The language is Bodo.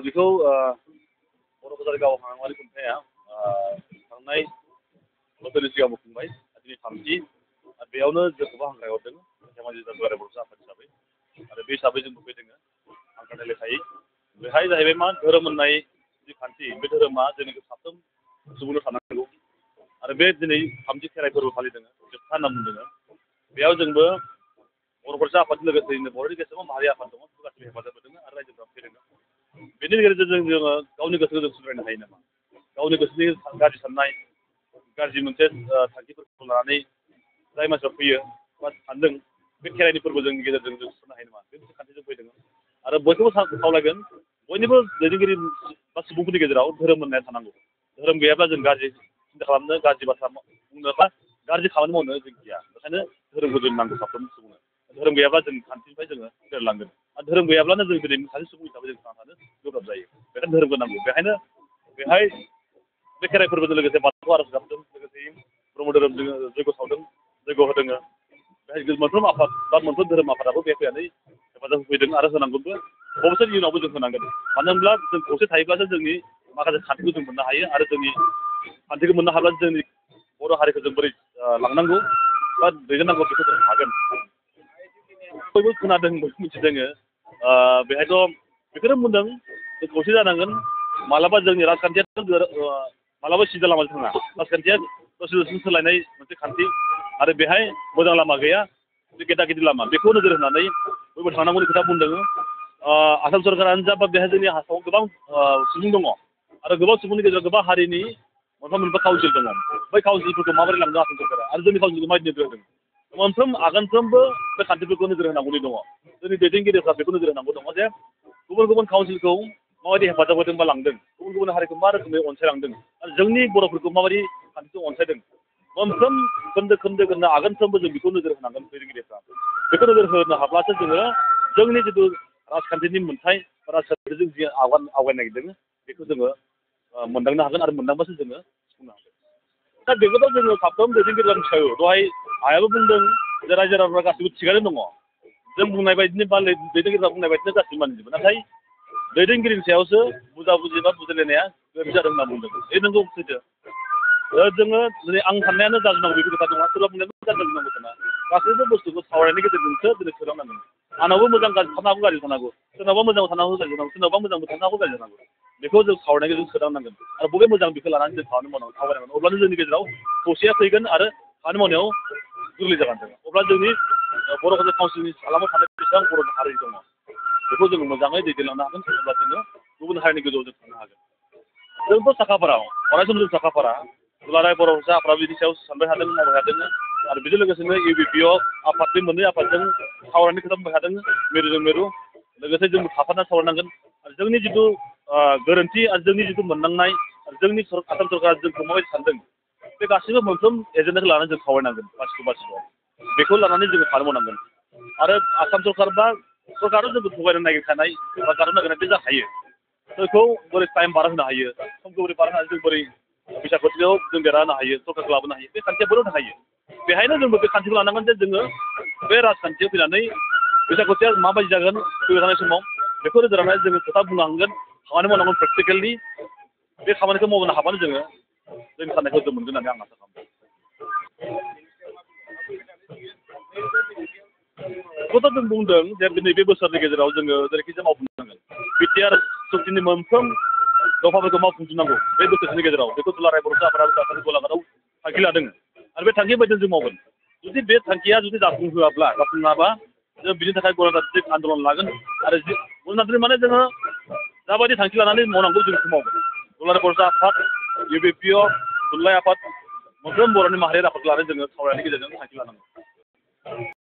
बेखौ बर' काजालगाव हायुङारि खुंथाया थांनाय बोसोरनि सिगांबो खुंबाय दिनै 30 आरो बेयावनो जोंखौबो हांख्रायहरदों धेमाजि दुलाराय बर'सा आफाद हिसाबै आरो बे हिसाबै जों फैदों हांख्रायनाय लेखायै बेहाय जाहैबाय मा धोरोम होननाय जि खान्थि बे धोरोमा जोंनि साफ्रोम सुबुंनो थानांगौ आरो बे दिनै 30 खेराइ फोरबो फालिदों जोबथा होनना बुंदों बेयाव जोंबो बर' फरायसा आफादजों लोगोसे बर'नि गेजेराव माहारि आफाद दङ बेखौ गासैबो हेफाजाब होदों आरो रायजोफ्रा फैदों बेनि गेजेरजों जोङो गावनि गोसोखौ जों सुद्रायनो हायो नामा गावनि गोसोनि गाज्रि साननाय गाज्रि मोनसे थांखिफोरखौ लानानै जाय मानसिया फैयो बा सानदों बे खेराइनि फोरबोजों गेजेरजों जों सुस्रांनो हायो नामा बे मोनसे खान्थिजों फैदों आरो बयखौबो खावलायगोन बयनिबो दैदेनगिरि बा सुबुंफोरनि गेजेराव धोरोम होननाया थानांगौ धोरोम गैयाब्ला जों गाज्रि सिन्था खालामनो गाज्रि बाथ्रा बुंनो बा गाज्रि खामानि मावनो जों गिया बेखायनो धोरोमखौ जों नांगौ साफ्रोम सुबुंनो धोरोम गैयाब्ला जों खान्थिनिफ्राय जोङो फेरलांगोन आरो धोरोम गैयाब्लानो जों दिनै सासे सुबुं हिसाबै जों थांना थानो गोब्राब जायो बेखायनो धोरोमखौ नांगौ बेखायनो बेहाय बे खेराइ फोरबोजों लोगोसे बाथौ आर'ज गाबदों लोगोसे ब्रह्म धोरोमजों जयग' सावदों जयग' होदों बेहाय मोनफ्रोम आफाद बा मोनफ्रोम धोरोम आफादाबो बे फैनानै हेफाजाब होफैदों आरो होनांगौबो अबसे इयुनावबो जों होनांगोन मानो होनब्ला जों खौसे थायोब्लासो जोंनि माखासे खान्थिखौ जों मोननो हायो आरो जोंनि खान्थिखौ मोननो हाब्ला जोंनि बर' हारिखौ जों बोरै लांनांगौ बा दैदेननांगौ बेखौ जों हागोन बयबो खोनादों बयबो मिथिदों बेहायथ' बेखौनो बुंदों जों खौसे जानांगोन मालाबा जोंनि राजखान्थिया मालाबा सिदा लामाजों थाङा राजखान्थिया दसे दसे सोलायनाय मोनसे खान्थि आरो बेहाय मोजां लामा गैया बे गेदा गेदि लामा बेखौ नोजोर होनानै बयबो थांनांगौनि खोथा बुंदों आसाम सरकारानो जा बा बेहाय जोंनि आसामाव गोबां सुबुं दङ आरो गोबां सुबुंनि गेजेराव गोबां हारिनि मोनफा मोनफा काउन्सिल दङ बै काउन्सिलफोरखौ माबोरै लांदों आसाम सरकारा आरो जोंनि काउन्सिलखौ माबायदि नोजोर होदों मोनफ्रोम आगानफ्रोमबो बे खान्थिफोरखौ नोजोर होनांगौनि दङ जोंनि दैदेनगिरिफ्रा बेखौ नोजोर होनांगौ दङ जे गुबुन गुबुन काउन्सिलखौ माबायदि हेफाजाब होदों बा लांदों गुबुन गुबुन हारिखौ मा रोखोमै अनसायलांदों आरो जोंनि बर'फोरखौ माबायदि खान्थिखौ अनसायदों मोनफ्रोम खोन्दो आगानफ्रोमबो जों बेखौ नोजोर होनांगोन दैदेनगिरिफ्रा बेखौ नोजोर होनो हाब्लासो जोङो जोंनि जिथु राजखान्थिनि मोन्थाय बा राजखान्थिजों जि आवगायनो नागिरदों बेखौ जोङो मोनदांनो हागोन आरो मोनदांबासो जोङो सुफुंनो हागोन दा बेखौथ' जोङो साफ्रोम दैदेनगिरिफ्रा मिथिखागौ दहाय आइआबो बुंदों जे रायजो राजाफ्रा गासिबो थिगानो दङ जों बुंनाय बायदिनो बा दैदेनगिरिफ्रा बुंनाय बायदिनो गासिबो मानिजोबो नाथाय दैदेनगिरिनि सायावसो बुजाबुजि बा बुजिलायनाया गोरोन्थि जादों होनना बुंदों बे नंगौ सैथो जोङो दिनै आं साननायानो जाजोबनांगौ बेफोर खोथा नङा सोरबा बुंनायानो जाजोबनांगौ खोथा गासैबो बुस्थुखौ सावरायनायनि गेजेरजोंसो दिनै सोदांनांगोन आंनावबो मोजां गाज्रि थानो हागौ गाज्रि थानो हागौ सोरनावबा मोजां थानो हागौ गाज्रि थानो हागौ सोरनावबा मोजांबो थानो हागौ गाज्रि थानो हागौ बेखौ जों सावरायनायनि गेजेरजों सोदांनांगोन आरो बबे मोजां बेखौ लानानै जों खामानि मावनांगोन आवगायनांगोन अब्लानो जोंनि गेजेराव खौसेया फैगोन आरो खामानि मावनायाव गोरलै जागोन अब्ला जोंनि बर' काउन्सिलनि हालामाव थानाय बेसेबां बर' हारि दङ बेखौ जोङो मोजाङै दैदेनलांनो हागोन अब्ला जोङो गुबुन हारिनि गोजौआव जों थांनो हागोन जोंथ' साखाफाराव अराय सम जों साखाफारा दुलाराय बर' फिसा आफादा बिनि सायाव सानबाय थादों मावबाय थादों आरो बेजों लोगोसेनो इउबिपिअ आफाद बे मोननै आफादजों सावरायनायनि खोथा बुंबाय थादों मिरुजों मिरु लोगोसे जों थाफाना सावरायनांगोन आरो जोंनि जिथु गोरोन्थि आरो जोंनि जिथु मोननांनाय आरो जोंनि आसाम सरकारा जोंखौ माबायदि सानदों बे गासैबो मोनफ्रोम एजेन्डाखौ लानानै जों सावरायनांगोन बासिखौ बेखौ लानानै जोङो खामानि मावनांगोन आरो आसाम सरकार बा सरकाराथ' जोंखौ थगायनो नागिरखानाय बा गारनो नागिरनाय बे जाखायो जोंखौ बोरै टाइम बारहोनो हायो समखौ बोरै बारहोनो जों बोरै बिसायख'थियाव जों देरहानो हायो सरकारखौ लाबोनो हायो बे खान्थिया बोरै थाखायो बेहायनो जोंबो बे खान्थिखौ लानांगोन जे जोङो बे राजखान्थियाव फैनानै बिसायख'थिया माबायदि जागोन फैबाय थानाय समाव बेखौ नोजोर होनानै जोङो खोथा बुंनांगोन खामानि मावनांगोन प्रेक्टिकेलि बे खामानिखौ मावनो हाबानो जोङो जोंनि साननायखौ जों मोनगोन होननानै आं आसा खालामदों बेखौथ' जों बुंदों जे नैबे बोसोरनि गेजेराव जोङो जेरैखिजाया मावफुंनांगोन बिटिआर सुक्तिनि मोनफ्रोम दफाफोरखौ मावफुंजोबनांगौ बे बोसोरनि गेजेराव बेखौ दुलाराय बर'सा आफादा गलाघाटआव थांखि लादों आरो बे थांखि बायदिनो जों मावगोन जुदि बे थांखिया जुदि जाफुङाबा जों बिनि थाखाय गणतान्त्रिक आन्दलन लागोन आरो गणतान्त्रिक माने जोङो जाबायदि थांखि लानानै मावनांगौ जों बेखौ मावगोन दुलाराय बर'सा आफाद इउबिपिअ थुनलाइ आफाद मोनफ्रोम बर'नि माहारियारि आफादखौ लानानै जोङो सावरायनायनि गेजेरजों थांखि लानांगौ